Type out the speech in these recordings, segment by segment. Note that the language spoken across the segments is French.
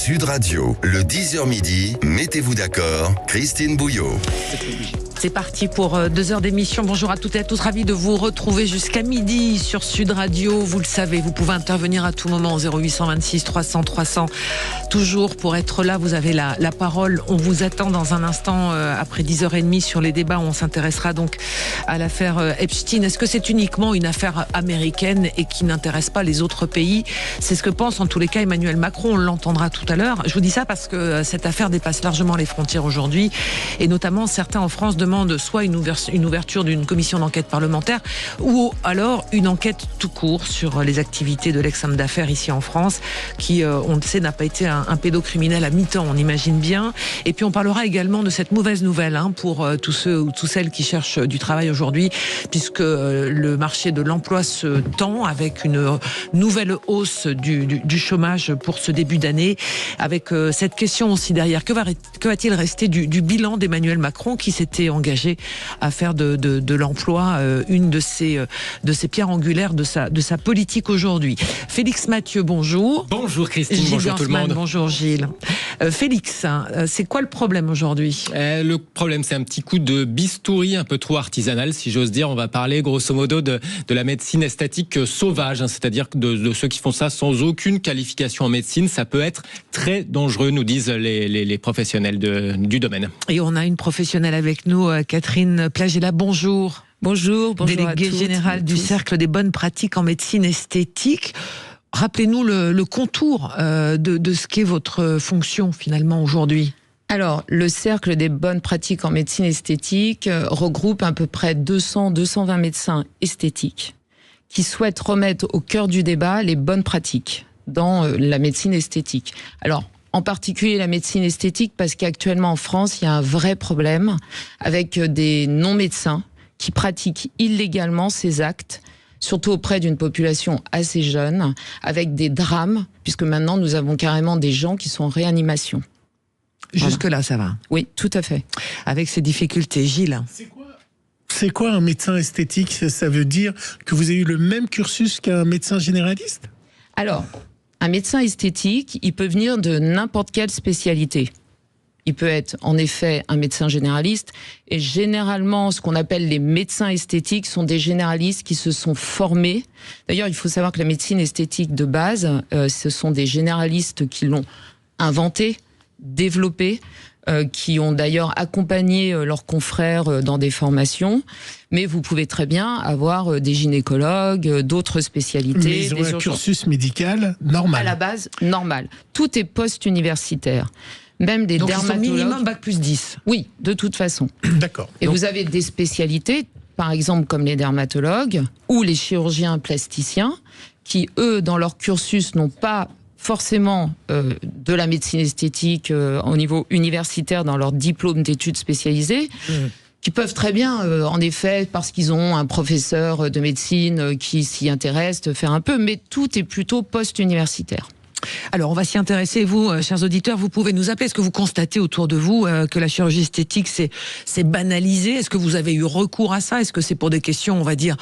Sud Radio, le 10h midi, mettez-vous d'accord, Christine Bouillot. C'est parti pour 2 heures d'émission. Bonjour à toutes et à tous, ravi de vous retrouver jusqu'à midi sur Sud Radio. Vous le savez, vous pouvez intervenir à tout moment 0826 300 300. Toujours pour être là, vous avez la parole. On vous attend dans un instant après 10h30 sur les débats. On s'intéressera donc à l'affaire Epstein. Est-ce que c'est uniquement une affaire américaine et qui n'intéresse pas les autres pays? C'est ce que pense en tous les cas Emmanuel Macron. On l'entendra tout à l'heure. Je vous dis ça parce que cette affaire dépasse largement les frontières aujourd'hui et notamment certains en France demandent soit une ouverture d'une commission d'enquête parlementaire ou alors une enquête tout court sur les activités de l'ex-homme d'affaires ici en France qui, on le sait, n'a pas été un pédocriminel à mi-temps, on imagine bien. Et puis on parlera également de cette mauvaise nouvelle pour tous ceux ou toutes celles qui cherchent du travail aujourd'hui, puisque le marché de l'emploi se tend avec une nouvelle hausse du chômage pour ce début d'année, avec cette question aussi derrière. Que va-t-il rester du bilan d'Emmanuel Macron qui s'était engagé à faire de l'emploi une de ses pierres angulaires de sa politique aujourd'hui. Félix Mathieu, bonjour. Bonjour Christine, Gilles bonjour tout le monde. Bonjour Gilles. Félix, c'est quoi le problème aujourd'hui ? Le problème, c'est un petit coup de bistouri un peu trop artisanal, si j'ose dire. On va parler grosso modo de la médecine esthétique sauvage, c'est-à-dire de ceux qui font ça sans aucune qualification en médecine. Ça peut être très dangereux, nous disent les professionnels du domaine. Et on a une professionnelle avec nous, Catherine Plagella, bonjour. Bonjour déléguée générale du Cercle des bonnes pratiques en médecine esthétique. Rappelez-nous le contour de ce qu'est votre fonction finalement aujourd'hui. Alors, le Cercle des bonnes pratiques en médecine esthétique regroupe à peu près 200-220 médecins esthétiques qui souhaitent remettre au cœur du débat les bonnes pratiques dans la médecine esthétique. Alors, en particulier la médecine esthétique, parce qu'actuellement en France, il y a un vrai problème avec des non-médecins qui pratiquent illégalement ces actes, surtout auprès d'une population assez jeune, avec des drames, puisque maintenant nous avons carrément des gens qui sont en réanimation. Jusque-là, ça va? Oui, tout à fait. Avec ces difficultés. Gilles? C'est quoi un médecin esthétique? Ça veut dire que vous avez eu le même cursus qu'un médecin généraliste? Alors, un médecin esthétique, il peut venir de n'importe quelle spécialité. Il peut être en effet un médecin généraliste, et généralement ce qu'on appelle les médecins esthétiques sont des généralistes qui se sont formés. D'ailleurs, il faut savoir que la médecine esthétique de base, ce sont des généralistes qui l'ont inventé, développé, qui ont d'ailleurs accompagné leurs confrères dans des formations. Mais vous pouvez très bien avoir des gynécologues, d'autres spécialités. Mais ils ont un cursus médical normal. À la base, normal. Tout est post-universitaire. Même des dermatologues. Donc minimum bac plus 10. Oui, de toute façon. D'accord. Et vous avez des spécialités, par exemple comme les dermatologues ou les chirurgiens plasticiens, qui eux, dans leur cursus, n'ont pas forcément de la médecine esthétique au niveau universitaire dans leur diplôme d'études spécialisées, qui peuvent très bien, en effet, parce qu'ils ont un professeur de médecine qui s'y intéresse, faire un peu, mais tout est plutôt post-universitaire. Alors, on va s'y intéresser. Vous, chers auditeurs, vous pouvez nous appeler. Est-ce que vous constatez autour de vous que la chirurgie esthétique c'est banalisé? Est-ce que vous avez eu recours à ça? Est-ce que c'est pour des questions, on va dire,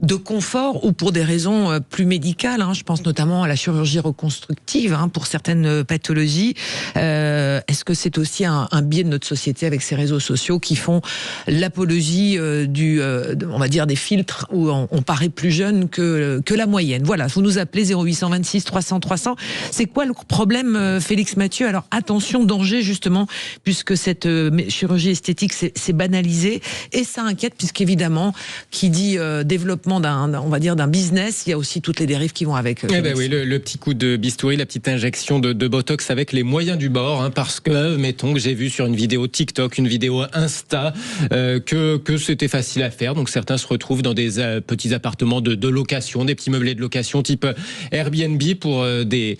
de confort ou pour des raisons plus médicales, je pense notamment à la chirurgie reconstructive pour certaines pathologies. Est-ce que c'est aussi un biais de notre société avec ces réseaux sociaux qui font l'apologie on va dire des filtres où on paraît plus jeune que la moyenne? Voilà, vous nous appelez 0826 300 300. C'est quoi le problème, Félix Mathieu? Alors attention, danger justement, puisque cette chirurgie esthétique c'est banalisé et ça inquiète, puisqu'évidemment qui dit développement d'un business, il y a aussi toutes les dérives qui vont avec. Oui, le petit coup de bistouri, la petite injection de Botox avec les moyens du bord, parce que, mettons que j'ai vu sur une vidéo TikTok, une vidéo Insta, que c'était facile à faire. Donc certains se retrouvent dans des petits appartements de location, des petits meublés de location type Airbnb pour des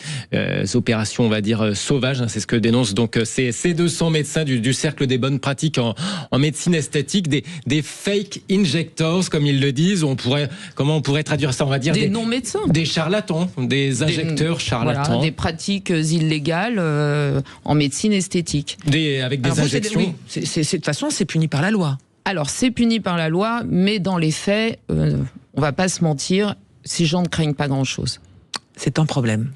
opérations, on va dire, sauvages. C'est ce que dénoncent donc ces 200 médecins du cercle des bonnes pratiques en médecine esthétique, des fake injectors, comme ils le disent. Comment on pourrait traduire ça? On va dire des non-médecins. Des charlatans, des injecteurs charlatans. Voilà, des pratiques illégales en médecine esthétique. Avec des injections. De toute façon, c'est puni par la loi. Alors, c'est puni par la loi, mais dans les faits, on va pas se mentir, ces gens ne craignent pas grand-chose. c'est un problème.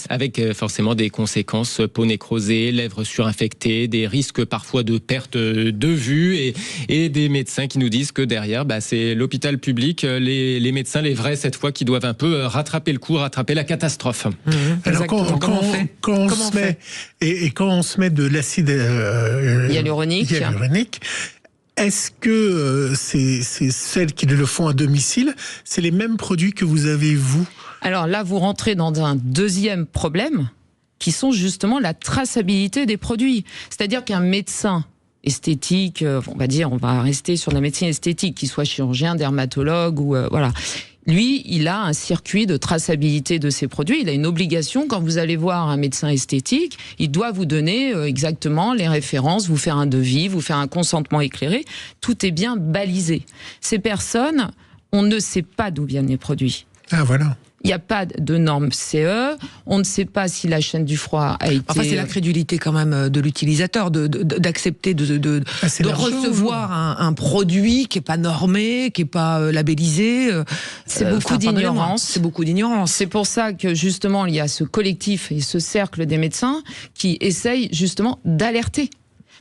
Avec forcément des conséquences, peau nécrosée, lèvres surinfectées, des risques parfois de perte de vue et des médecins qui nous disent que derrière, c'est l'hôpital public, les médecins, les vrais cette fois, qui doivent un peu rattraper le coup, rattraper la catastrophe. Alors quand on se met de l'acide hyaluronique, est-ce que c'est celles qui le font à domicile, c'est les mêmes produits que vous avez vous? Alors là, vous rentrez dans un deuxième problème, qui sont justement la traçabilité des produits. C'est-à-dire qu'un médecin esthétique, on va rester sur la médecine esthétique, qu'il soit chirurgien, dermatologue ou voilà. Lui, il a un circuit de traçabilité de ses produits. Il a une obligation, quand vous allez voir un médecin esthétique, il doit vous donner exactement les références, vous faire un devis, vous faire un consentement éclairé. Tout est bien balisé. Ces personnes, on ne sait pas d'où viennent les produits. Ah, voilà. Il n'y a pas de normes CE, on ne sait pas si la chaîne du froid a été... Enfin, c'est la crédulité quand même de l'utilisateur d'accepter de recevoir un produit qui n'est pas normé, qui n'est pas labellisé. C'est beaucoup d'ignorance. C'est beaucoup d'ignorance. C'est pour ça que justement il y a ce collectif et ce cercle des médecins qui essayent justement d'alerter.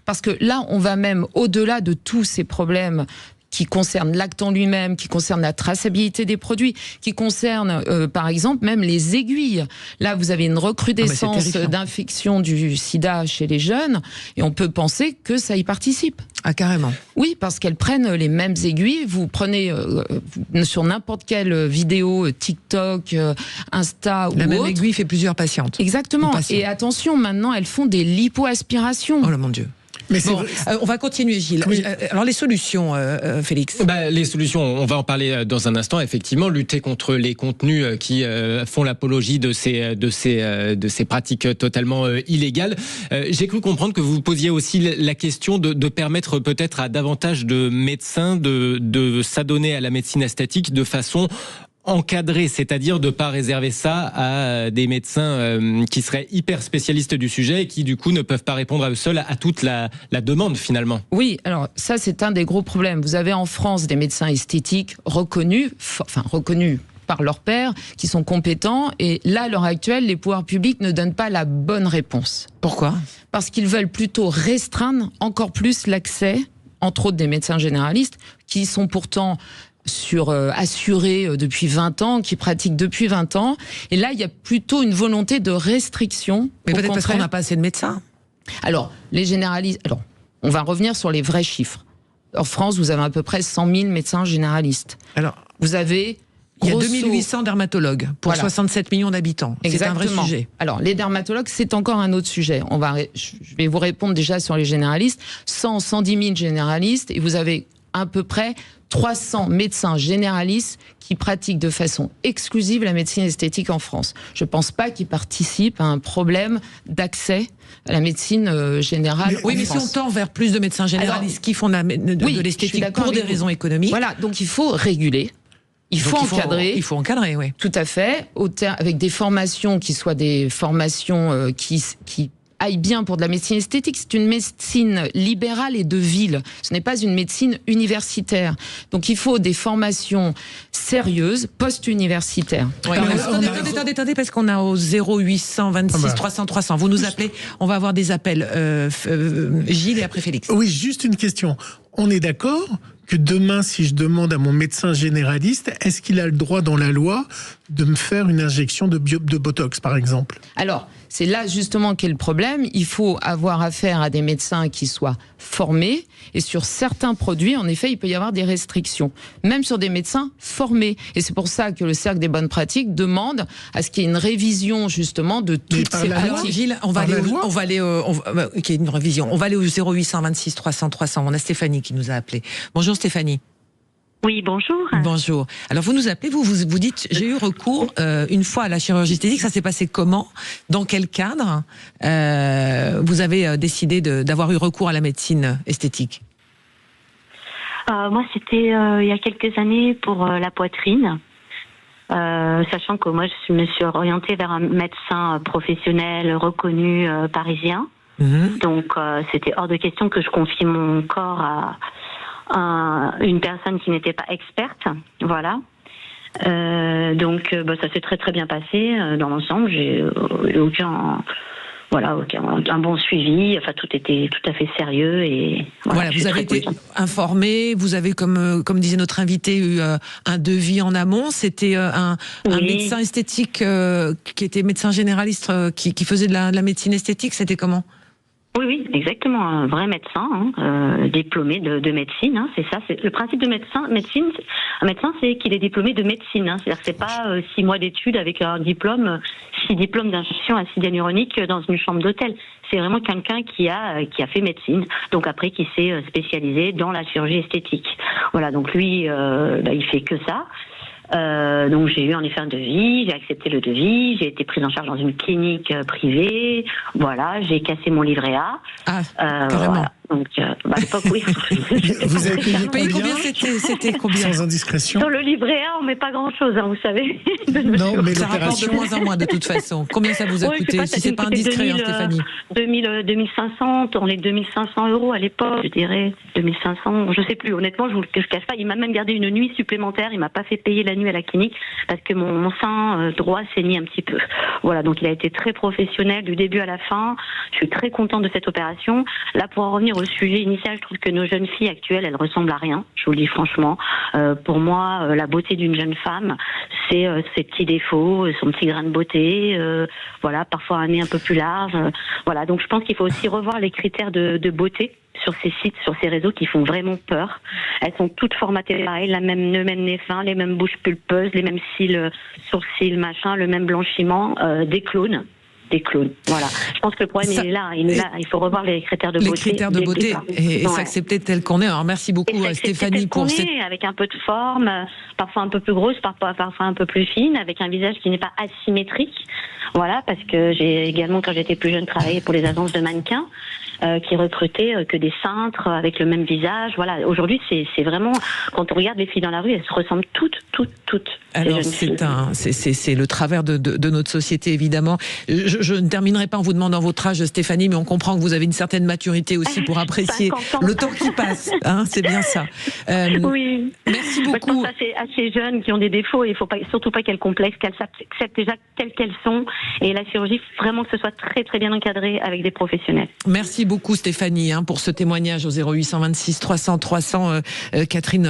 Parce que là, on va même au-delà de tous ces problèmes qui concerne l'acte en lui-même, qui concerne la traçabilité des produits, qui concerne par exemple même les aiguilles. Là, vous avez une recrudescence d'infection du sida chez les jeunes et on peut penser que ça y participe. Ah, carrément. Oui, parce qu'elles prennent les mêmes aiguilles. Vous prenez sur n'importe quelle vidéo, TikTok, Insta ou autre. La même aiguille fait plusieurs patientes. Exactement. Et attention, maintenant, elles font des lipoaspirations. Oh là, mon Dieu. Mais on va continuer, Gilles. Oui. Alors les solutions, Félix. Les solutions, on va en parler dans un instant. Effectivement, lutter contre les contenus qui font l'apologie de ces pratiques totalement illégales. J'ai cru comprendre que vous posiez aussi la question de permettre peut-être à davantage de médecins de s'adonner à la médecine esthétique de façon encadré, c'est-à-dire de ne pas réserver ça à des médecins qui seraient hyper spécialistes du sujet et qui du coup ne peuvent pas répondre à eux seuls à toute la demande finalement. Oui, alors ça c'est un des gros problèmes. Vous avez en France des médecins esthétiques reconnus par leurs pairs, qui sont compétents, et là à l'heure actuelle les pouvoirs publics ne donnent pas la bonne réponse. Pourquoi ? Parce qu'ils veulent plutôt restreindre encore plus l'accès, entre autres des médecins généralistes, qui sont pourtant assurés depuis 20 ans, qui pratiquent depuis 20 ans. Et là, il y a plutôt une volonté de restriction. Mais peut-être parce qu'on n'a pas assez de médecins. Alors, les généralistes... Alors, on va revenir sur les vrais chiffres. En France, vous avez à peu près 100 000 médecins généralistes. Alors, il y a 2800 dermatologues pour 67 millions d'habitants. Exactement. C'est un vrai sujet. Alors, les dermatologues, c'est encore un autre sujet. Je vais vous répondre déjà sur les généralistes. 110 000 généralistes, et vous avez à peu près 300 médecins généralistes qui pratiquent de façon exclusive la médecine esthétique en France. Je ne pense pas qu'ils participent à un problème d'accès à la médecine générale. Mais si on tend vers plus de médecins généralistes qui font de l'esthétique pour des raisons économiques. Voilà, donc il faut réguler. Il faut encadrer, oui. Tout à fait, avec des formations qui soient des formations qui aille bien pour de la médecine esthétique. C'est une médecine libérale et de ville. Ce n'est pas une médecine universitaire. Donc il faut des formations sérieuses, post-universitaires. Ouais, attendez, parce qu'on a au 0826 300 300. Vous nous appelez, on va avoir des appels. Gilles et après Félix. Oui, juste une question. On est d'accord que demain, si je demande à mon médecin généraliste, est-ce qu'il a le droit dans la loi de me faire une injection de Botox, par exemple ? Alors, c'est là justement qu'est le problème. Il faut avoir affaire à des médecins qui soient formés. Et sur certains produits, en effet, il peut y avoir des restrictions. Même sur des médecins formés. Et c'est pour ça que le Cercle des bonnes pratiques demande à ce qu'il y ait une révision justement de toutes ces pratiques. Alors, Gilles, on va aller une révision. On va aller au 0826 300 300. On a Stéphanie qui nous a appelé. Bonjour Stéphanie. Oui, bonjour. Bonjour. Alors vous nous appelez, vous dites, j'ai eu recours une fois à la chirurgie esthétique. Ça s'est passé comment ? Dans quel cadre vous avez décidé d'avoir eu recours à la médecine esthétique ? Moi, c'était il y a quelques années pour la poitrine. Sachant que moi, je me suis orientée vers un médecin professionnel reconnu parisien. Mmh. Donc, c'était hors de question que je confie mon corps à une personne qui n'était pas experte, voilà. Donc ça s'est très très bien passé dans l'ensemble. J'ai un bon suivi. Enfin, tout était tout à fait sérieux et voilà. Vous avez été informé. Vous avez, comme disait notre invité, eu un devis en amont. C'était un médecin esthétique qui était médecin généraliste qui faisait de la médecine esthétique. C'était comment ? Oui, exactement, un vrai médecin, diplômé de médecine. C'est ça, c'est le principe de médecine. Un médecin, c'est qu'il est diplômé de médecine. C'est-à-dire que c'est pas 6 mois d'études avec un diplôme, 6 diplômes d'injection acide hyaluronique dans une chambre d'hôtel. C'est vraiment quelqu'un qui a fait médecine, donc après qui s'est spécialisé dans la chirurgie esthétique. Voilà, donc lui, il fait que ça. Donc j'ai eu en effet un devis, j'ai accepté le devis, j'ai été prise en charge dans une clinique privée, voilà, j'ai cassé mon livret A. Carrément. Voilà. Donc, à l'époque, oui. Vous avez payé combien c'était combien sans indiscrétion? Sur le livret A, on met pas grand-chose, vous savez. Non, mais ça rapporte de moins en moins de toute façon. Combien ça vous a coûté, si c'est pas indiscret, Stéphanie? 2500, on est 2500 € à l'époque, je dirais. 2500, je sais plus. Honnêtement, je vous le cache pas. Il m'a même gardé une nuit supplémentaire. Il m'a pas fait payer la nuit à la clinique parce que mon sein droit saignait un petit peu. Voilà, donc il a été très professionnel du début à la fin. Je suis très contente de cette opération. Là, pour en revenir au sujet initial, je trouve que nos jeunes filles actuelles, elles ressemblent à rien. Je vous le dis franchement. Pour moi, la beauté d'une jeune femme, c'est ses petits défauts, son petit grain de beauté, voilà, parfois un nez un peu plus large. Voilà, donc je pense qu'il faut aussi revoir les critères de beauté sur ces sites, sur ces réseaux qui font vraiment peur. Elles sont toutes formatées pareil, le même nez fin, les mêmes bouches pulpeuses, les mêmes cils, sourcils, machin, le même blanchiment, des clones. Voilà. Je pense que le problème il est là. Il faut revoir les critères de beauté. Les critères de beauté et s'accepter tel qu'on est. Alors merci beaucoup Stéphanie pour cette... avec un peu de forme, parfois un peu plus grosse, parfois un peu plus fine, avec un visage qui n'est pas asymétrique. Voilà, parce que j'ai également, quand j'étais plus jeune, travaillé pour les agences de mannequins qui recrutaient que des cintres avec le même visage. Voilà, aujourd'hui, c'est vraiment, quand on regarde les filles dans la rue, elles se ressemblent toutes. Alors c'est le travers de notre société, évidemment. Je ne terminerai pas en vous demandant votre âge, Stéphanie, mais on comprend que vous avez une certaine maturité aussi pour apprécier le temps qui passe. C'est bien ça. Oui. Merci beaucoup. Je pense à ces jeunes qui ont des défauts, et il ne faut surtout pas qu'elles complexent, qu'elles s'acceptent déjà telles qu'elles sont. Et la chirurgie, vraiment que ce soit très très bien encadré avec des professionnels. Merci beaucoup Stéphanie pour ce témoignage au 0826 300 300. Catherine,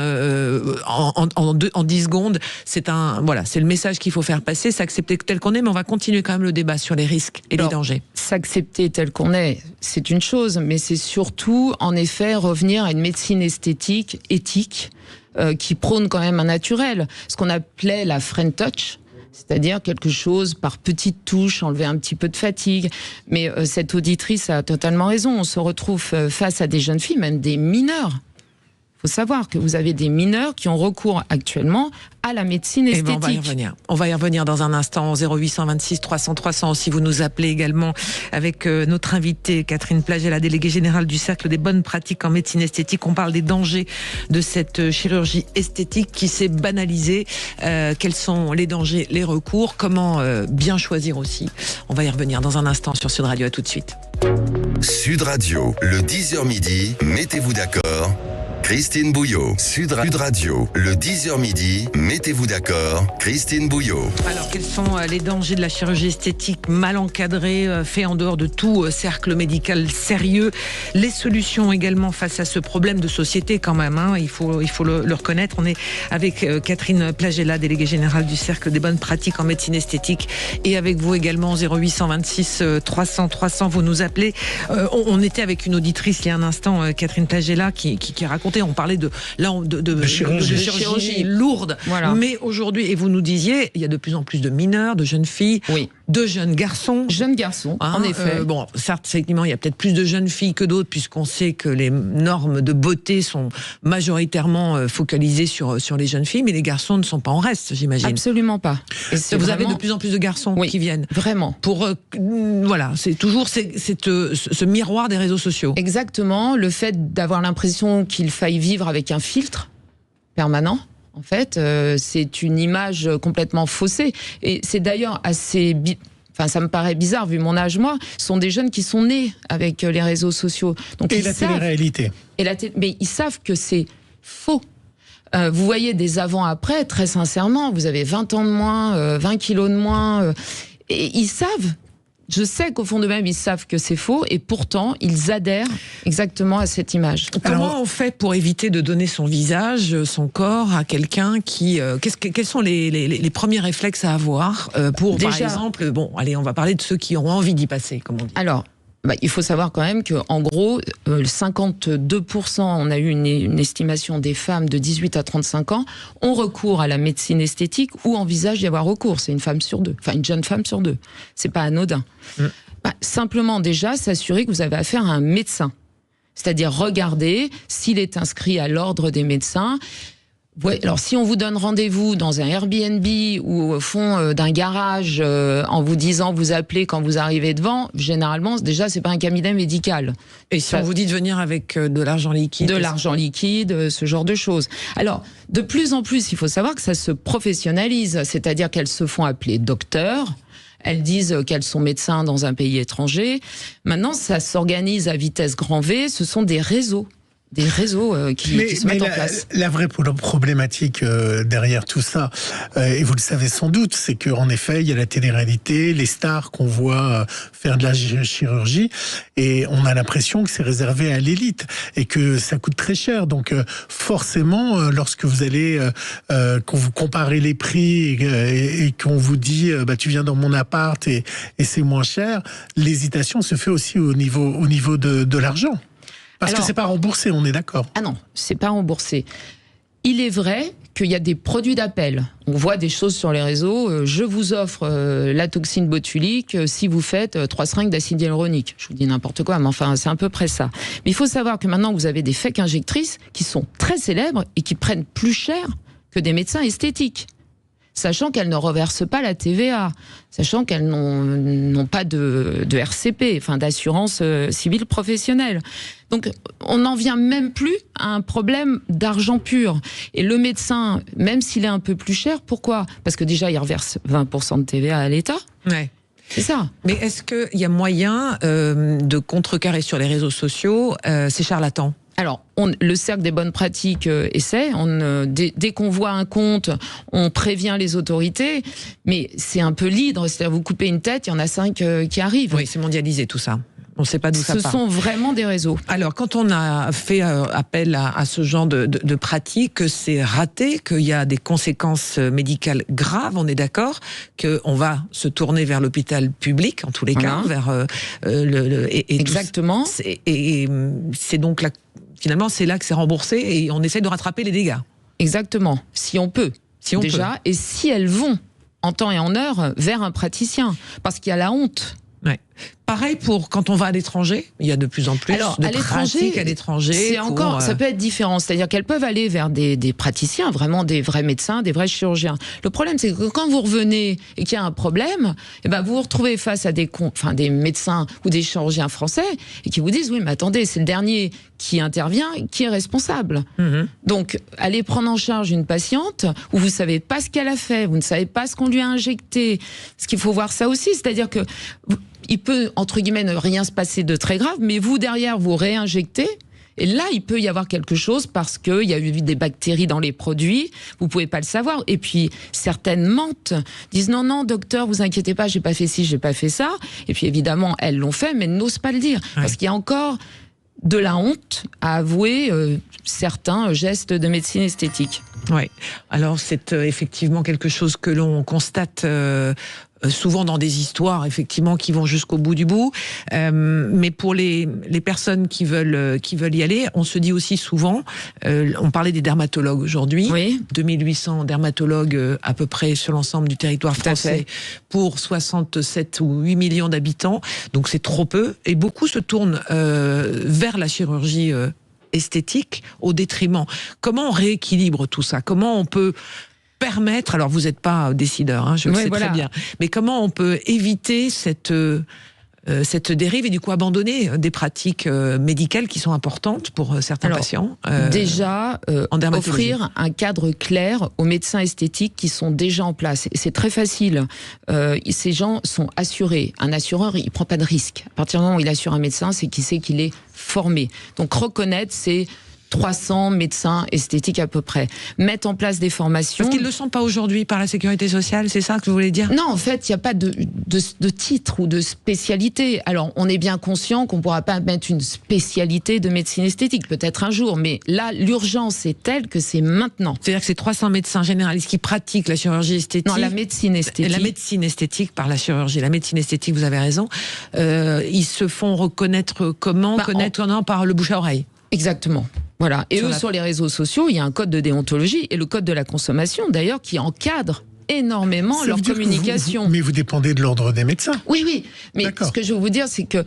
en 10 secondes, c'est le message qu'il faut faire passer, s'accepter tel qu'on est, mais on va continuer quand même le débat sur les risques et les dangers. S'accepter tel qu'on est, c'est une chose, mais c'est surtout, en effet, revenir à une médecine esthétique, éthique, qui prône quand même un naturel, ce qu'on appelait la French touch. C'est-à-dire quelque chose par petites touches, enlever un petit peu de fatigue. Mais cette auditrice a totalement raison. On se retrouve face à des jeunes filles, même des mineurs. Il faut savoir que vous avez des mineurs qui ont recours actuellement à la médecine esthétique. On va y revenir dans un instant. 0826 300 300. Si vous nous appelez également avec notre invitée Catherine Plaget, la déléguée générale du Cercle des bonnes pratiques en médecine esthétique. On parle des dangers de cette chirurgie esthétique qui s'est banalisée. Quels sont les dangers, les recours? Comment bien choisir aussi? On va y revenir dans un instant sur Sud Radio. À tout de suite. Sud Radio, le 10h midi, mettez-vous d'accord. Christine Bouillot, Sud Radio, le 10h midi, mettez-vous d'accord, Christine Bouillot. Alors, quels sont les dangers de la chirurgie esthétique mal encadrée, fait en dehors de tout cercle médical sérieux? Les solutions également face à ce problème de société quand même, il faut le reconnaître. On est avec Catherine Plaget, déléguée générale du Cercle des bonnes pratiques en médecine esthétique, et avec vous également 0826 300 300, vous nous appelez. On était avec une auditrice il y a un instant, Catherine Plaget, qui racontait. On parlait de chirurgie lourde. Voilà. Mais aujourd'hui, et vous nous disiez, il y a de plus en plus de mineurs, de jeunes filles, de jeunes garçons. Jeunes garçons, en effet. Certes, effectivement, il y a peut-être plus de jeunes filles que d'autres, puisqu'on sait que les normes de beauté sont majoritairement focalisées sur les jeunes filles, mais les garçons ne sont pas en reste, j'imagine. Absolument pas. Et vous avez de plus en plus de garçons qui viennent. Vraiment. C'est toujours ce miroir des réseaux sociaux. Exactement. Le fait d'avoir l'impression qu'il faille vivre avec un filtre permanent, en fait, c'est une image complètement faussée. Et c'est d'ailleurs assez... ça me paraît bizarre, vu mon âge, moi. Ce sont des jeunes qui sont nés avec les réseaux sociaux. Donc, et la télé-réalité. Mais ils savent que c'est faux. Vous voyez des avant-après, très sincèrement, vous avez 20 ans de moins, 20 kilos de moins, et ils savent. Je sais qu'au fond d'eux-mêmes, ils savent que c'est faux, et pourtant, ils adhèrent exactement à cette image. Comment on fait pour éviter de donner son visage, son corps à quelqu'un qui... quels sont les premiers réflexes à avoir pour, par exemple... Bon, allez, on va parler de ceux qui auront envie d'y passer, comme on dit. Alors, il faut savoir quand même qu'en gros, 52%, on a eu une estimation des femmes de 18 à 35 ans, ont recours à la médecine esthétique ou envisagent d'y avoir recours. C'est une femme sur deux, enfin une jeune femme sur deux. C'est pas anodin. Simplement déjà, s'assurer que vous avez affaire à un médecin. C'est-à-dire regarder s'il est inscrit à l'ordre des médecins. Ouais, alors si on vous donne rendez-vous dans un Airbnb ou au fond d'un garage en vous disant vous appelez quand vous arrivez devant, généralement déjà c'est pas un cabinet médical. Et si on vous dit de venir avec de l'argent liquide? De l'argent liquide, ce genre de choses. Alors de plus en plus, il faut savoir que ça se professionnalise, c'est-à-dire qu'elles se font appeler docteurs. Elles disent qu'elles sont médecins dans un pays étranger. Maintenant, ça s'organise à vitesse grand V. Ce sont des réseaux. Des réseaux qui se mettent en place. La vraie problématique derrière tout ça, et vous le savez sans doute, c'est qu'en effet, il y a la télé-réalité, les stars qu'on voit faire de la chirurgie, et on a l'impression que c'est réservé à l'élite, et que ça coûte très cher. Donc forcément, lorsque vous allez, qu'on vous comparez les prix, et qu'on vous dit, tu viens dans mon appart, et c'est moins cher, l'hésitation se fait aussi au niveau de l'argent. Parce que c'est pas remboursé, on est d'accord. Ah non, c'est pas remboursé. Il est vrai qu'il y a des produits d'appel. On voit des choses sur les réseaux. Je vous offre la toxine botulique si vous faites 3 seringues d'acide hyaluronique. Je vous dis n'importe quoi, mais enfin, c'est à peu près ça. Mais il faut savoir que maintenant, vous avez des phaques injectrices qui sont très célèbres et qui prennent plus cher que des médecins esthétiques. Sachant qu'elles ne reversent pas la TVA, sachant qu'elles n'ont pas de RCP, enfin d'assurance civile professionnelle. Donc on n'en vient même plus à un problème d'argent pur. Et le médecin, même s'il est un peu plus cher, pourquoi? Parce que déjà il reverse 20% de TVA à l'État. Ouais. C'est ça. Mais est-ce qu'il y a moyen de contrecarrer sur les réseaux sociaux ces charlatans? Alors, le cercle des bonnes pratiques essaie. Dès qu'on voit un compte, on prévient les autorités. Mais c'est un peu l'hydre. C'est-à-dire, vous coupez une tête, il y en a 5 qui arrivent. Oui, c'est mondialisé tout ça. On ne sait pas d'où ça part. Ce sont vraiment des réseaux. Alors, quand on a fait appel à ce genre de pratique, c'est raté, qu'il y a des conséquences médicales graves, on est d'accord, qu'on va se tourner vers l'hôpital public, en tous les cas, vers Exactement. Et c'est donc là, finalement, c'est là que c'est remboursé et on essaie de rattraper les dégâts. Exactement. Si on peut. Si on déjà. peut. Et si elles vont, en temps et en heure, vers un praticien. Parce qu'il y a la honte. Ouais. Pareil pour quand on va à l'étranger, il y a de plus en plus de pratiques à l'étranger. C'est encore, ça peut être différent, c'est-à-dire qu'elles peuvent aller vers des praticiens, vraiment des vrais médecins, des vrais chirurgiens. Le problème, c'est que quand vous revenez et qu'il y a un problème, vous vous retrouvez face à des médecins ou des chirurgiens français et qui vous disent oui, mais attendez, c'est le dernier qui intervient, qui est responsable. Donc, aller prendre en charge une patiente où vous savez pas ce qu'elle a fait, vous ne savez pas ce qu'on lui a injecté. Ce qu'il faut voir ça aussi, c'est-à-dire que il peut, entre guillemets, ne rien se passer de très grave, mais vous, derrière, vous réinjectez. Et là, il peut y avoir quelque chose parce qu'il y a eu des bactéries dans les produits. Vous pouvez pas le savoir. Et puis, certaines mentent. Disent non, docteur, vous inquiétez pas, j'ai pas fait ci, j'ai pas fait ça. Et puis, évidemment, elles l'ont fait, mais n'osent pas le dire. Ouais. Parce qu'il y a encore de la honte à avouer certains gestes de médecine esthétique. Oui. Alors, c'est effectivement quelque chose que l'on constate souvent dans des histoires, effectivement, qui vont jusqu'au bout du bout. Mais pour les personnes qui veulent y aller, on se dit aussi souvent, on parlait des dermatologues aujourd'hui, oui. 2800 dermatologues à peu près sur l'ensemble du territoire français pour 67 ou 8 millions d'habitants. Donc c'est trop peu. Et beaucoup se tournent vers la chirurgie esthétique au détriment. Comment on rééquilibre tout ça? Comment on peut permettre, alors vous n'êtes pas décideur, hein, je le sais très bien, mais comment on peut éviter cette dérive et du coup abandonner des pratiques médicales qui sont importantes pour certains patients déjà, offrir un cadre clair aux médecins esthétiques qui sont déjà en place. Et c'est très facile. Ces gens sont assurés. Un assureur, il ne prend pas de risque. À partir du moment où il assure un médecin, c'est qu'il sait qu'il est formé. Donc reconnaître, c'est 300 médecins esthétiques à peu près. Mettre en place des formations. Parce qu'ils ne le sont pas aujourd'hui par la sécurité sociale, c'est ça que vous voulez dire? Non, en fait, il n'y a pas de titre ou de spécialité. Alors, on est bien conscient qu'on ne pourra pas mettre une spécialité de médecine esthétique, peut-être un jour, mais là, l'urgence est telle que c'est maintenant. C'est-à-dire que c'est 300 médecins généralistes qui pratiquent la chirurgie esthétique. Non, la médecine esthétique. La médecine esthétique par la chirurgie. La médecine esthétique, vous avez raison. Ils se font reconnaître comment? Par le bouche à oreille. Exactement. Voilà. Et sur les réseaux sociaux, il y a un code de déontologie et le code de la consommation, d'ailleurs, qui encadre énormément leur communication. Mais vous dépendez de l'ordre des médecins. Oui. Mais ce que je veux vous dire, c'est que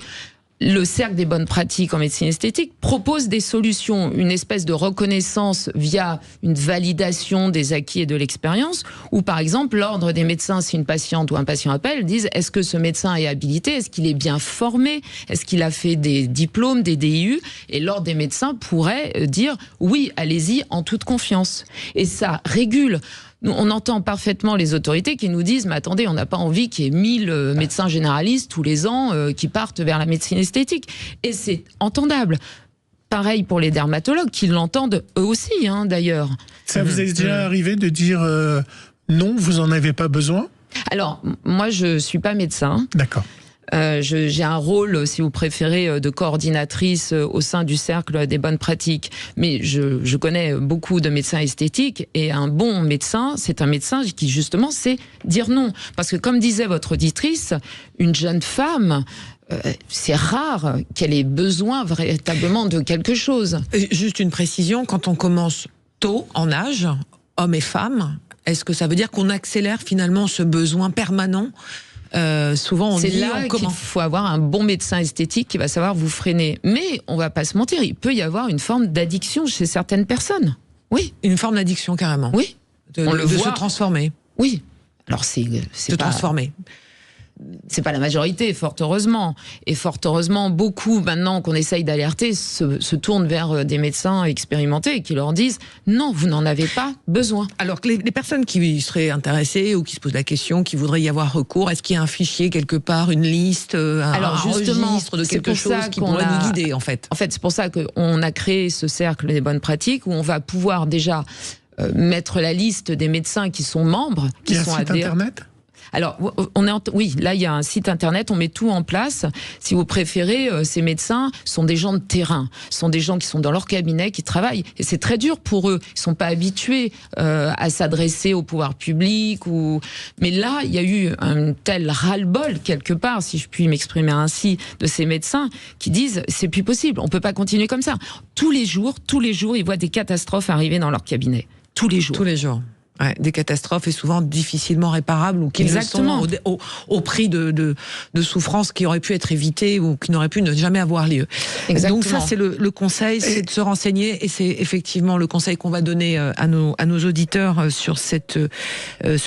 le Cercle des bonnes pratiques en médecine esthétique propose des solutions, une espèce de reconnaissance via une validation des acquis et de l'expérience, où par exemple l'ordre des médecins, si une patiente ou un patient appelle, disent est-ce que ce médecin est habilité, est-ce qu'il est bien formé, est-ce qu'il a fait des diplômes, des DIU, et l'ordre des médecins pourrait dire oui, allez-y en toute confiance. Et ça régule. Nous, on entend parfaitement les autorités qui nous disent mais attendez, on n'a pas envie qu'il y ait 1000 médecins généralistes tous les ans qui partent vers la médecine esthétique. Et c'est entendable. Pareil pour les dermatologues qui l'entendent eux aussi, d'ailleurs. Ça vous est déjà arrivé de dire non, vous en avez pas besoin? Alors, moi, je suis pas médecin. D'accord. J'ai un rôle, si vous préférez, de coordinatrice au sein du cercle des bonnes pratiques. Mais je connais beaucoup de médecins esthétiques et un bon médecin, c'est un médecin qui justement sait dire non. Parce que comme disait votre auditrice, une jeune femme, c'est rare qu'elle ait besoin véritablement de quelque chose. Juste une précision, quand on commence tôt en âge, hommes et femmes, est-ce que ça veut dire qu'on accélère finalement ce besoin permanent? Souvent on dit c'est là qu'il faut avoir un bon médecin esthétique qui va savoir vous freiner. Mais on va pas se mentir, il peut y avoir une forme d'addiction chez certaines personnes. Oui. Une forme d'addiction carrément. Oui. On le voit. Se transformer. Oui. Alors c'est se transformer. C'est pas la majorité, fort heureusement. Et fort heureusement, beaucoup, maintenant qu'on essaye d'alerter, se tournent vers des médecins expérimentés et qui leur disent « Non, vous n'en avez pas besoin ». Alors que les personnes qui seraient intéressées ou qui se posent la question, qui voudraient y avoir recours, est-ce qu'il y a un fichier quelque part, une liste, un registre de quelque chose qui pourrait nous guider en fait? En fait, c'est pour ça qu'on a créé ce cercle des bonnes pratiques où on va pouvoir déjà mettre la liste des médecins qui sont membres, qui sont adhérents. Il y a un site internet ? Alors, oui, là, il y a un site internet, on met tout en place. Si vous préférez, ces médecins sont des gens de terrain, sont des gens qui sont dans leur cabinet, qui travaillent. Et c'est très dur pour eux. Ils sont pas habitués à s'adresser au pouvoir public. Mais là, il y a eu un tel ras-le-bol, quelque part, si je puis m'exprimer ainsi, de ces médecins qui disent c'est plus possible, on peut pas continuer comme ça. Tous les jours, ils voient des catastrophes arriver dans leur cabinet. Tous les jours. Tous les jours. Ouais, des catastrophes et souvent difficilement réparables ou qui le sont au prix de souffrances qui auraient pu être évitées ou qui n'auraient pu ne jamais avoir lieu. Exactement. Donc ça c'est le conseil, c'est de se renseigner et c'est effectivement le conseil qu'on va donner à nos auditeurs sur ce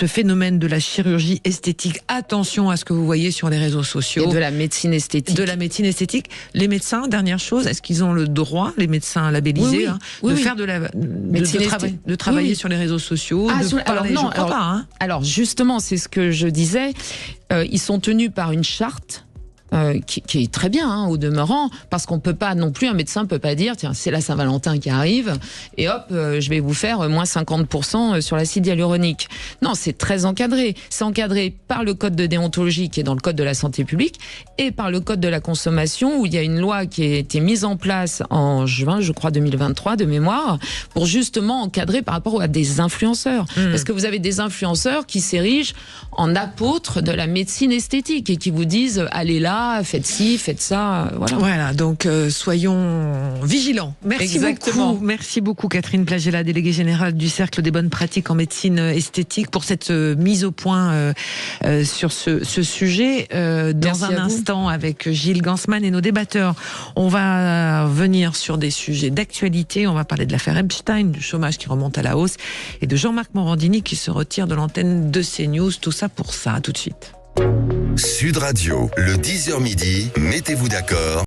phénomène de la chirurgie esthétique. Attention à ce que vous voyez sur les réseaux sociaux. Et de la médecine esthétique. De la médecine esthétique. Les médecins, dernière chose, est-ce qu'ils ont le droit, les médecins labellisés, de faire de travailler sur les réseaux sociaux? Alors justement, c'est ce que je disais. Ils sont tenus par une charte qui est très bien au demeurant, parce qu'on peut pas non plus, un médecin peut pas dire tiens, c'est la Saint-Valentin qui arrive et hop, je vais vous faire moins 50% sur l'acide hyaluronique. Non, c'est très encadré. C'est encadré par le code de déontologie qui est dans le code de la santé publique et par le code de la consommation où il y a une loi qui a été mise en place en juin, je crois 2023 de mémoire, pour justement encadrer par rapport à des influenceurs. Parce que vous avez des influenceurs qui s'érigent en apôtres de la médecine esthétique et qui vous disent allez là, faites ci, faites ça, voilà. Donc soyons vigilants. Merci beaucoup Catherine Plagella, déléguée générale du Cercle des bonnes pratiques en médecine esthétique, pour cette mise au point sur ce sujet. Dans un instant, avec Gilles Gansman et nos débatteurs, on va venir sur des sujets d'actualité. On va parler de l'affaire Epstein, du chômage qui remonte à la hausse, et de Jean-Marc Morandini qui se retire de l'antenne de CNews. Tout ça pour ça, tout de suite. Sud Radio, le 10h midi, mettez-vous d'accord.